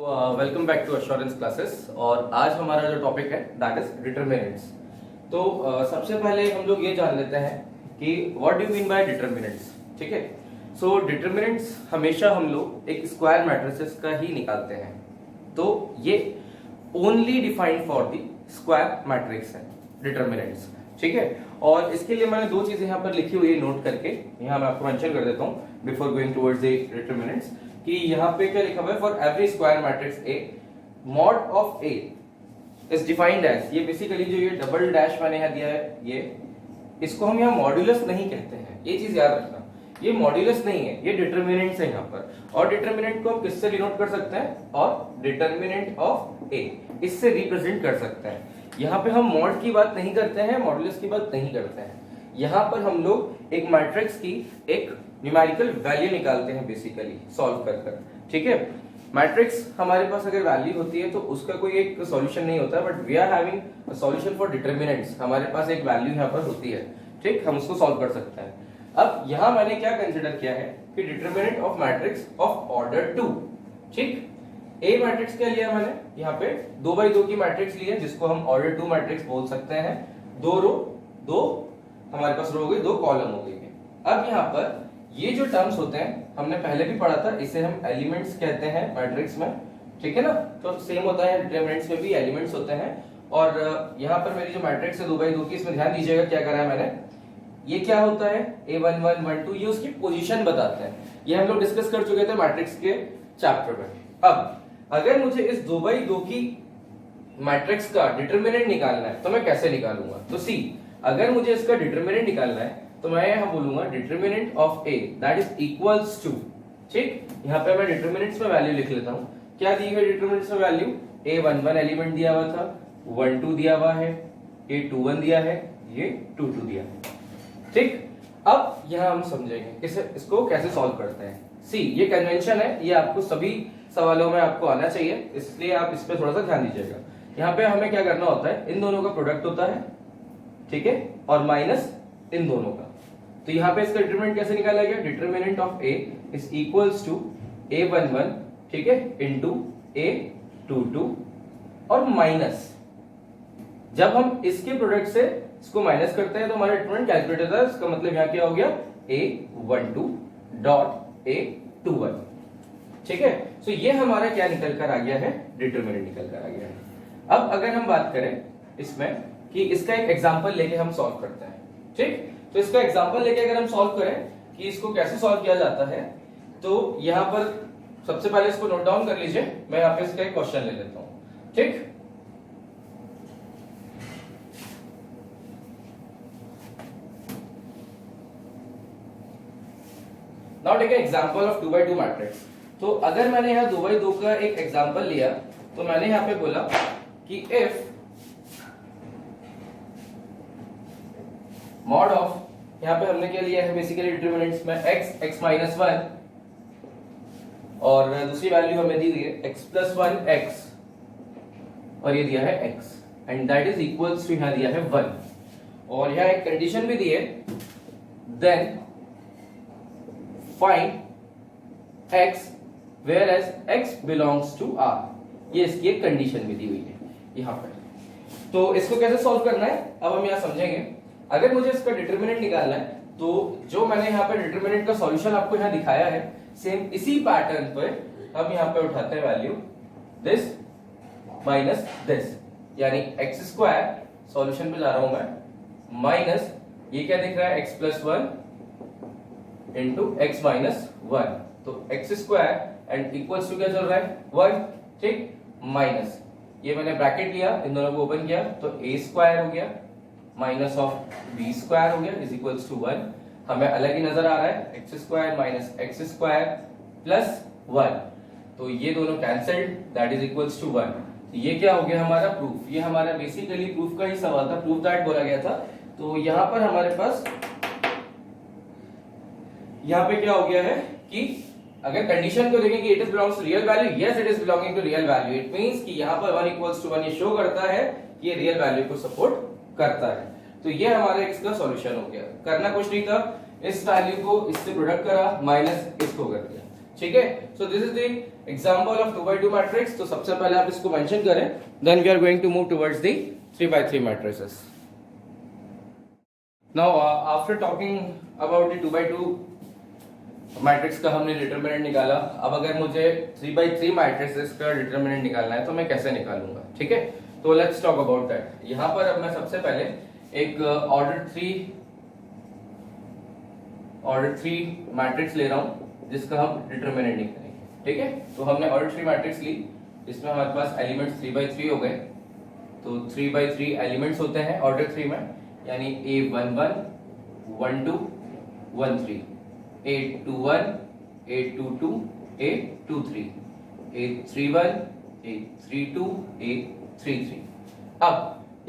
Welcome back to assurance classes. और आज हमारा जो टॉपिक है दैट इज डिटरमिनेंट्स। तो सबसे पहले हम लोग ये जान लेते हैं कि what do you mean by determinants. ठीक है, सो डिटरमिनेंट्स हमेशा हम लोग एक स्क्वायर मैट्रिसेस का ही निकालते हैं। तो ये only defined for the square matrix है डिटरमिनेंट्स। ठीक है, और इसके लिए मैंने दो चीजें यहाँ पर लिखी हुई है नोट करके, यहाँ मैं आपको मेंशन कर देता हूँ before going towards the determinants, कि यहाँ पे क्या लिखा हुआ है, for every square matrix A mod of A is defined as, ये बेसिकली जो ये डबल डैश मैंने यहाँ दिया है, ये इसको हम यहाँ मॉड्यूलस नहीं कहते हैं, ये चीज याद रखना, ये मॉड्यूलस नहीं है, ये डिटरमिनेंट्स है यहाँ पर। और डिटरमिनेंट को हम किससे डिनोट कर सकते हैं, और डिटरमिनेंट ऑफ ए इससे रिप्रेजेंट कर सकते हैं। यहाँ पे हम मॉड की बात नहीं करते हैं, मॉड्यूलस की बात नहीं करते हैं, यहाँ पर हम लोग एक मैट्रिक्स की एक न्यूमेरिकल वैल्यू निकालते हैं बेसिकली सॉल्व कर। ठीक है, मैट्रिक्स हमारे पास अगर वैल्यू होती है तो उसका कोई एक सॉल्यूशन नहीं होता, but we are having a solution for determinants. हमारे पास एक वैल्यू यहाँ पर होती है, ठीक, हम उसको सॉल्व कर सकते हैं। अब यहाँ मैंने क्या कंसिडर किया है कि determinant of matrix of order 2। ठीक, ए मैट्रिक्स क्या लिया मैंने, यहाँ पे 2x2 की मैट्रिक्स ली है जिसको हम ऑर्डर 2 मैट्रिक्स बोल सकते हैं। दो रो, दो हमारे पास रो हो गई, दो कॉलम हो गई है। अब यहाँ पर ये जो टर्म्स होते हैं हमने पहले भी पढ़ा था, इसे हम एलिमेंट्स कहते हैं मैट्रिक्स में। ठीक है ना, तो सेम होता है डिटरमिनेंट्स में भी एलिमेंट्स होते हैं। और यहाँ पर मेरी जो मैट्रिक्स है 2x2 की, इसमें ध्यान दीजिएगा क्या करा है मैंने, ये क्या होता है A11 12, ये उसकी पोजीशन बताते हैं। ये हम लोग डिस्कस कर चुके थे मैट्रिक्स के चैप्टर में। अब अगर मुझे इस 2x2 की मैट्रिक्स का डिटरमिनेंट निकालना है तो मैं कैसे निकालूंगा, तो सी, अगर मुझे इसका डिटरमिनेंट निकालना है तो मैं यहां बोलूंगा determinant of A that is equals to, ठीक, यहां पे मैं डिटरमिनेंट्स में वैल्यू लिख लेता हूं। क्या दी है डिटरमिनेंट्स में वैल्यू, A11 एलिमेंट दिया हुआ था, 12 दिया हुआ है, A21 दिया है, ये 22 दिया है। ठीक, अब यहां हम समझेंगे इसको कैसे सॉल्व करते हैं। सी, ये कन्वेंशन है, ये आपको सभी सवालों में आपको आना चाहिए, इसलिए आप इस पे थोड़ा सा ध्यान दीजिएगा। यहाँ पे हमें क्या करना होता है, इन दोनों का प्रोडक्ट होता है, ठीक है, और माइनस इन दोनों का। तो यहाँ पे इसका डिटरमिनेंट कैसे निकाला गया, determinant of A is equals to A11, ठीक है, इनटू A22 और माइनस, जब हम इसके प्रोडक्ट से इसको माइनस करते हैं तो हमारा डिटरमिनेंट कैलकुलेट होता है। इसका मतलब यहाँ क्या हो गया, A12 डॉट A21। ठीक है, तो ये हमारा क्या निकल कर आ गया है, डिटरमिनेंट निकल कर आ गया है। अब अगर हम बात करें इसमें कि इसका एक एग्जांपल लेके हम सॉल्व करते हैं। ठीक, तो इसका एग्जांपल लेके अगर हम सॉल्व करें कि इसको कैसे सॉल्व किया जाता है, तो यहां पर सबसे पहले इसको नोट डाउन कर लीजिए, मैं यहां पे इसका एक क्वेश्चन ले लेता हूं। ठीक, now take example of 2x2 matrix. तो अगर मैंने यहाँ 2x2 का एक एग्जांपल लिया तो मैंने यहाँ पे बोला कि इफ मॉड ऑफ, यहाँ पे हमने क्या लिया है बेसिकली डिटरमिनेंट्स में x, x माइनस 1, और दूसरी वैल्यू हमें दी गई है x प्लस 1 x, और ये दिया है x, and that is equals to यहाँ दिया है 1, और यहाँ एक कंडीशन भी दी है, then find x whereas x belongs to R, ये इसकी एक कंडीशन भी दी हुई है यहाँ पर। तो इसको कैसे सॉल्व करना है अब हम यहाँ समझेंगे। अगर मुझे इसका डिटरमिनेंट निकालना है तो जो मैंने यहाँ पे डिटरमिनेंट का सॉल्यूशन आपको यहाँ दिखाया है, सेम इसी पैटर्न पे हम यहाँ पे उठाते हैं वैल्यू दिस माइनस दिस, यानी x स्क्वायर, सॉल्यूशन पे जा रहा हूं मैं, माइनस ये क्या दिख रहा है x plus 1 into x minus 1, तो x square and equals to क्या चल रहा है 1, ठीक, माइनस ये मैंने ब्रैकेट लिया, इन दोनों को ओपन किया तो a स्क्वायर हो गया माइनस ऑफ b स्क्वायर हो गया इज इक्वल्स टू 1। हमें अलग ही नजर आ रहा है, x square minus x square plus 1, तो ये दोनों cancelled, that is equals to 1। ये क्या हो गया हमारा प्रूफ, ये हमारा बेसिकली प्रूफ का ही सवाल था, प्रूफ दैट बोला गया था। तो यहां पर हमारे पास यहाँ पे क्या हो गया है कि अगर कंडीशन को देखें कि it is belongs to real value, yes it is belonging to real value, it means कि यहाँ पर 1 इक्वल्स टू 1 ये शो करता है कि ये रियल वैल्यू को सपोर्ट करता है। तो ये हमारा इसका सॉल्यूशन हो गया, करना कुछ नहीं था, इस वैल्यू को इससे प्रोडक्ट करा माइनस इसको कर दिया। ठीक है, so this is the example of 2x2 matrix, तो सबसे पहले आप इसको मेंशन करें, then we are going to move towards the 3x3 matrices. Now after talking about the 2x2 matrix का हमने डिटरमिनेंट निकाला. अब अगर मुझे 3x3 मैट्रिसेस का डिटरमिनेंट निकालना है तो मैं कैसे निकालूंगा, ठीक है. तो लेट्स टॉक अबाउट दैट. यहां पर अब मैं सबसे पहले एक ऑर्डर 3 मैट्रिक्स ले रहा हूं जिसका हम डिटरमिनेंट निकालेंगे, ठीक है. तो हमने ऑर्डर 3 मैट्रिक्स ली, इसमें हमारे पास एलिमेंट्स 3x3 हो गए. तो 3x3 एलिमेंट्स होते हैं ऑर्डर 3 में, यानी A11 12 13, A21 A22 A23, A31 A32 A33. अब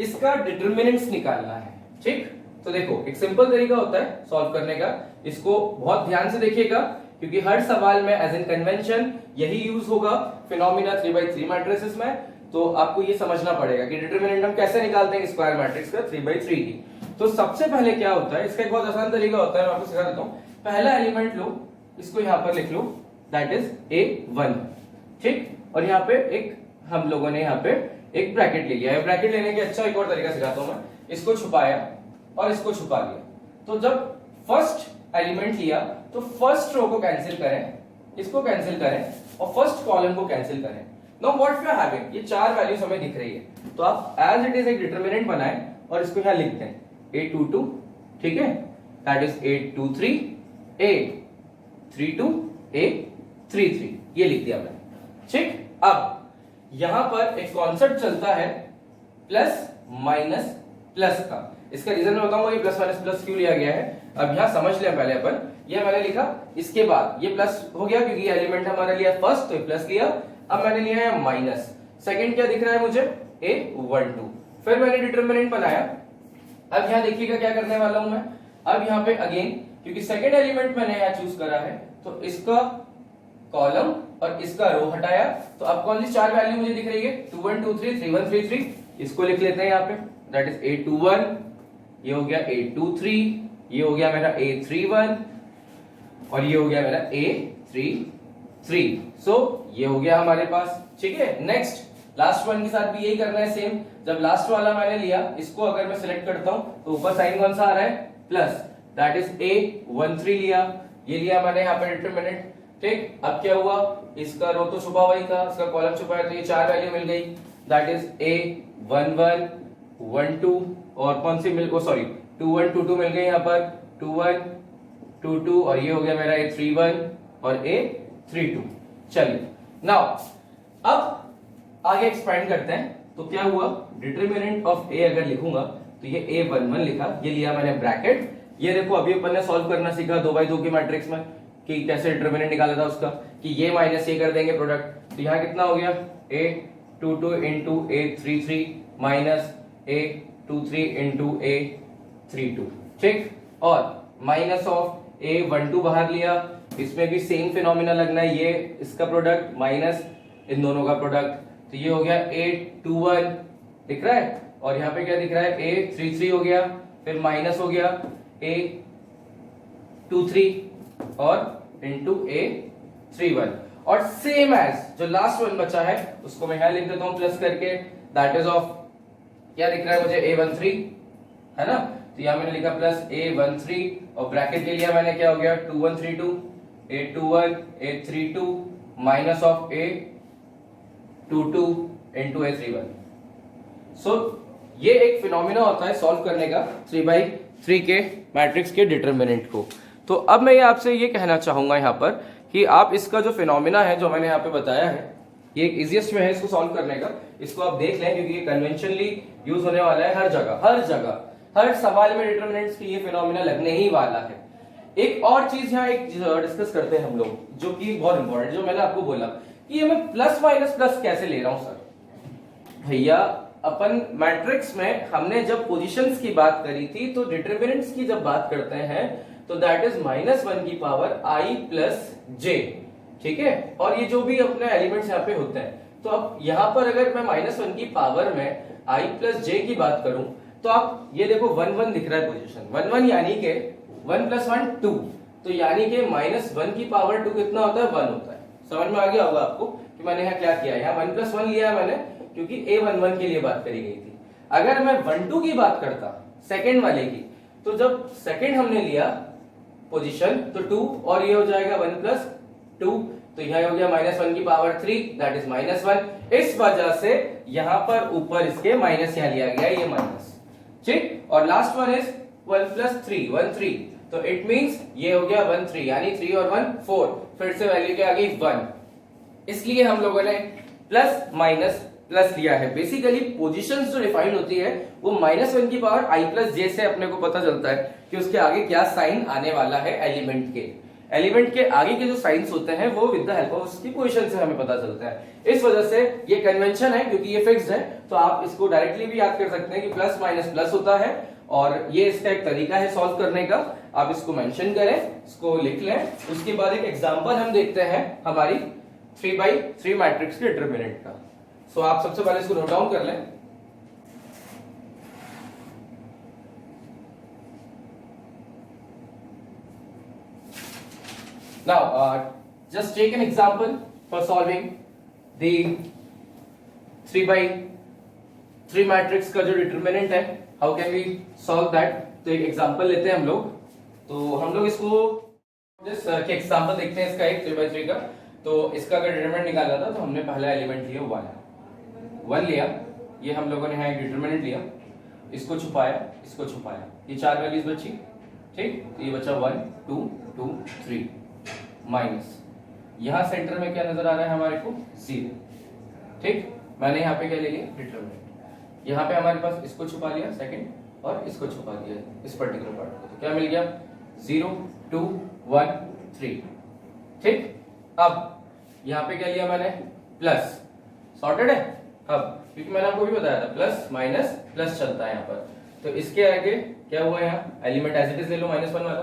इसका डिटरमिनेंट्स निकालना है, ठीक. तो देखो एक सिंपल तरीका होता है सॉल्व करने का, इसको बहुत ध्यान से देखिएगा क्योंकि हर सवाल में एज इन कन्वेंशन यही यूज होगा फिनोमिना 3x3 मैट्रिसेस में. तो आपको ये समझना पड़ेगा कि डिटरमिनेंट हम कैसे निकालते हैं स्क्वायर मैट्रिक्स का 3x3 की. तो सबसे पहले क्या होता है, इसका एक बहुत आसान तरीका होता है, मैं आपको सिखा देता हूं. पहला एलिमेंट लो, इसको यहां पर लिख लो, दैट इज A1, ठीक. और यहाँ पे एक हम लोगों ने यहाँ पे एक ब्रैकेट ले लिया है. ब्रैकेट लेने के अच्छा एक और तरीका सिखाता हूं मैं. इसको छुपाया और इसको छुपा लिया. तो जब फर्स्ट एलिमेंट लिया तो फर्स्ट रो को कैंसिल करें, इसको कैंसिल करें और फर्स्ट कॉलम को कैंसिल करें. Now what we are having, ये चार वैल्यूज हमें दिख रही है. तो आप एज इट इज एक डिटरमिनेंट बनाएं और इसको यहां लिखते हैं A22, ठीक है, that is A23 A32 A33, ये लिख दिया मैंने, ठीक. अब यहां पर एक कॉन्सेप्ट चलता है प्लस माइनस प्लस का. इसका रीजन मैं बताऊंगा ये प्लस माइनस प्लस क्यों लिया गया है. अब यहां समझ लें पहले अपन, ये मैंने लिखा, इसके बाद ये प्लस हो गया क्योंकि ये एलिमेंट हमारा लिया फर्स्ट, तो ये प्लस लिया. अब मैंने लिया है माइनस. सेकंड क्या दिख रहा है मुझे, A12. फिर मैंने डिटरमिनेंट बनाया. अब यहां देखिएगा क्या करने वाला हूं मैं. अब यहां पे अगेन क्योंकि सेकंड एलिमेंट मैंने यहां चूज करा है, तो इसका कॉलम और इसका रो हटाया. तो अब कौन सी चार वैल्यू मुझे दिख रही है, 21 23 31 33. इसको लिख लेते हैं यहाँ पे, दैट इज A21, ये हो गया A23, ये हो गया मेरा A31 और ये हो गया मेरा A33. सो ये हो गया हमारे पास, ठीक है. नेक्स्ट लास्ट वन के साथ भी यही करना है सेम. जब लास्ट वाला मैंने लिया, इसको अगर मैं सिलेक्ट करता हूं तो ऊपर साइन कौन सा आ रहा है, प्लस, दैट इज A13 लिया. ये लिया मैंने यहाँ पे डिटरमिनेंट, ठीक. अब क्या हुआ, इसका रो तो छुपा हुआ ही था, इसका कॉलम छुपा है, तो ये चार वैल्यू मिल गई, दैट इज A11 12 और कौन सी मिल, सॉरी 21 22 मिल गई यहाँ पर, 21 22 और ये हो गया मेरा A31 और A32. चलिए नाउ अब आगे एक्सपेंड करते हैं. तो क्या हुआ, डिटरमिनेंट ऑफ A अगर लिखूंगा तो ये A11 लिखा, ये लिया मैंने ब्रैकेट. ये देखो अभी अपन ने सॉल्व करना सीखा 2x2 की मैट्रिक्स में कि कैसे डिटरमिनेंट निकाला था उसका, कि ये माइनस ये कर देंगे प्रोडक्ट. तो यहाँ कितना हो गया, A22 into A33 minus A23 into A32, ठीक. और माइनस ऑफ A12 बाहर लिया, इसमें भी सेम फिनोमिना लगना है, ये इसका प्रोडक्ट माइनस इन दोनों का प्रोडक्ट. तो ये हो गया A21 दिख रहा है और यहाँ पे क्या दिख रहा है, A33 हो गया, फिर माइनस हो गया A23 और इंटू A31. और सेम एज जो लास्ट वन बचा है उसको मैं यहां लिख देता हूं प्लस करके, दैट इज ऑफ क्या दिख रहा है मुझे, A13 है ना. तो यहां मैंने लिखा प्लस A13 और ब्रैकेट ले लिया मैंने, क्या हो गया 2132 A21 A32 minus of A22 into A31. सो ये एक फिनोमिना होता है सॉल्व करने का 3x3 के मैट्रिक्स के डिटरमिनेंट को. तो अब मैं आपसे ये कहना चाहूंगा यहाँ पर कि आप इसका जो फिनोमिना है जो मैंने यहाँ पे बताया है, ये एक इजीएस्ट में है इसको सॉल्व करने का. इसको आप देख लें क्योंकि ये कन्वेंशनली यूज होने वाला है हर जगह हर सवाल में डिटरमिनेंट्स की ये फिनोमिना लगने ही वाला है. एक और चीज यहाँ एक डिस्कस करते हैं हम लोग जो कि बहुत इंपॉर्टेंट, जो मैंने आपको बोला कि ये मैं प्लस माइनस प्लस कैसे ले रहा हूं सर. भैया अपन मैट्रिक्स में हमने जब पोजीशंस की बात करी थी तो डिटरमिनेंट्स की जब बात करते हैं तो दैट इज -1 की पावर i प्लस j, ठीक है. और ये जो भी अपने एलिमेंट्स यहाँ पे होते हैं, तो अब यहाँ पर अगर मैं -1 की पावर में i प्लस j की बात करूं तो आप ये देखो 1 1 दिख रहा है पोजीशन, 1 1 यानी कि 1 + 1 2, तो यानी कि -1 की पावर 2 कितना होता है, 1 होता है. समझ में आ गया होगा आपको कि मैंने यहाँ क्या किया, यहाँ 1 + 1 लिया है मैंने क्योंकि a11 के लिए बात करी गई थी। अगर मैं 12 की बात करता सेकंड वाले की, तो जब सेकंड हमने लिया पोजीशन तो 2 और ये हो जाएगा 1 + 2, तो यह हो गया -1 की पावर 3 दैट इज -1। इस वजह से यहां पर ऊपर इसके माइनस यहां लिया गया ये माइनस, ठीक। और लास्ट वन इज 1 + 3 1 3, तो इट मींस ये हो गया 1 3, यानी 3 और 1 4, फिर से वैल्यू क्या आ गई 1। इसलिए हम लोगों ने प्लस माइनस प्लस लिया है। बेसिकली पोजीशंस जो डिफाइन होती है वो -1 की पावर i + j से अपने को पता चलता है कि उसके आगे क्या साइन आने वाला है एलिमेंट के। एलिमेंट के आगे के जो साइंस होते हैं वो विद द हेल्प ऑफ उसकी पोजीशन से हमें पता चलता है। इस वजह से ये कन्वेंशन है, क्योंकि ये फिक्स्ड है, तो आप इसको डायरेक्टली भी याद कर सकते हैं कि प्लस माइनस प्लस होता है, और ये इसका एक तरीका है सॉल्व करने का। आप इसको मेंशन करें, इसको लिख लें। उसके बाद एक एग्जांपल हम देखते हैं हमारी 3x3 मैट्रिक्स के डिटरमिनेंट का। सो आप सबसे पहले इसको नोट डाउन कर लें। Now, just take an example for solving the 3x3 matrix का जो डिटरमिनेंट है, how can we solve that. तो एक एग्जांपल लेते हैं हम लोग। तो हम लोग इसको जस्ट एग्जांपल देखते हैं इसका, एक 3x3 का। तो इसका अगर डिटरमिनेंट निकालना था तो हमने पहला एलिमेंट लिया 1 लिया, ये हम लोगों ने यहाँ एक डिटरमिनेंट लिया, इसको छुपाया, इसको छुपाया, ये 4 वैल्यूज बची, ठीक। तो ये बचा 1 2 2 3 माइनस, यहां सेंटर में क्या नजर आ रहा है हमारे को 0, ठीक। मैंने यहाँ पे क्या ले लिया डिटरमिनेंट, यहाँ पे हमारे पास इसको छुपा लिया सेकंड, और इसको छुपा दिया इस पर्टिकुलर पार्ट को, तो क्या मिल गया 0 2 1 3, ठीक। अब यहाँ पे क्या लिया मैंने प्लस, सॉर्टेड है। अब क्योंकि मैंने आपको भी बताया था प्लस माइनस प्लस चलता है यहाँ पर, तो इसके आगे क्या हुआ, यहाँ एलिमेंट एज इट इज ले लो -1 वाला,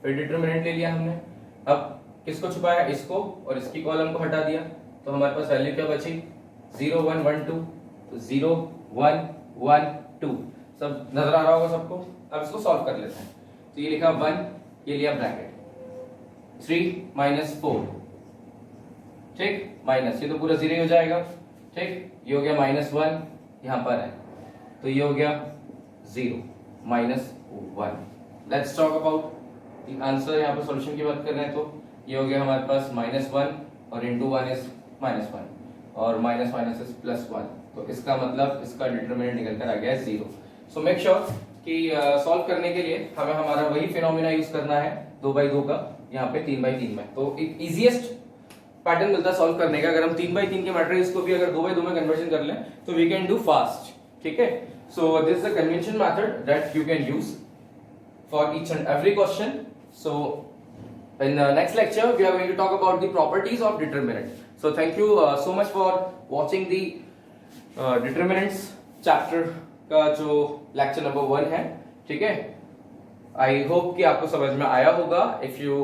फिर डिटरमिनेंट ले लिया हमने। अब किसको छुपाया, इसको, और इसकी कॉलम को हटा दिया, तो हमारे पास वैल्यू क्या बची 0 1 1 2, तो 0 1 1 2 सब नजर आ रहा होगा सबको। अब इसको सॉल्व कर लेते हैं। तो ये लिखा 1, ये लिया ब्रैकेट 3 - 4, ठीक, माइनस, ये तो पूरा 0 हो जाएगा, ठीक। ये हो गया -1 यहां पर है, तो ये हो गया 0 -1। Let's talk about the answer. यहाँ पर सॉल्यूशन की बात कर रहे हैं तो ये हो गया हमारे पास -1, और इंटू 1 इज -1, और माइनस माइनस इज +1, तो इसका मतलब इसका डिटरमिनेंट निकल कर आ गया 0। सो मेक श्योर कि सॉल्व करने के लिए हमें हमारा वही फिनोमिना यूज करना है 2x2 का, यहाँ पे 3x3 में। तो एक इजीएस्ट पैटर्न मिलता है सॉल्व करने का। अगर हम 3x3 के मैट्रिक्स को भी अगर 2x2 में कन्वर्जन कर लें तो वी कैन डू फास्ट, ठीक है। So this is the convention method that you can use for each and every question. So in the next lecture we are going to talk about the properties of determinant. So thank you so much for watching the determinants chapter का जो lecture number 1 है, ठीक है। I hope कि आपको समझ में आया होगा। If you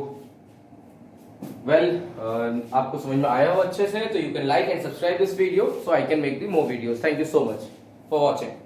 आपको समझ में आया हो अच्छे से, तो you can like and subscribe this video so I can make the more videos. Thank you so much for watching.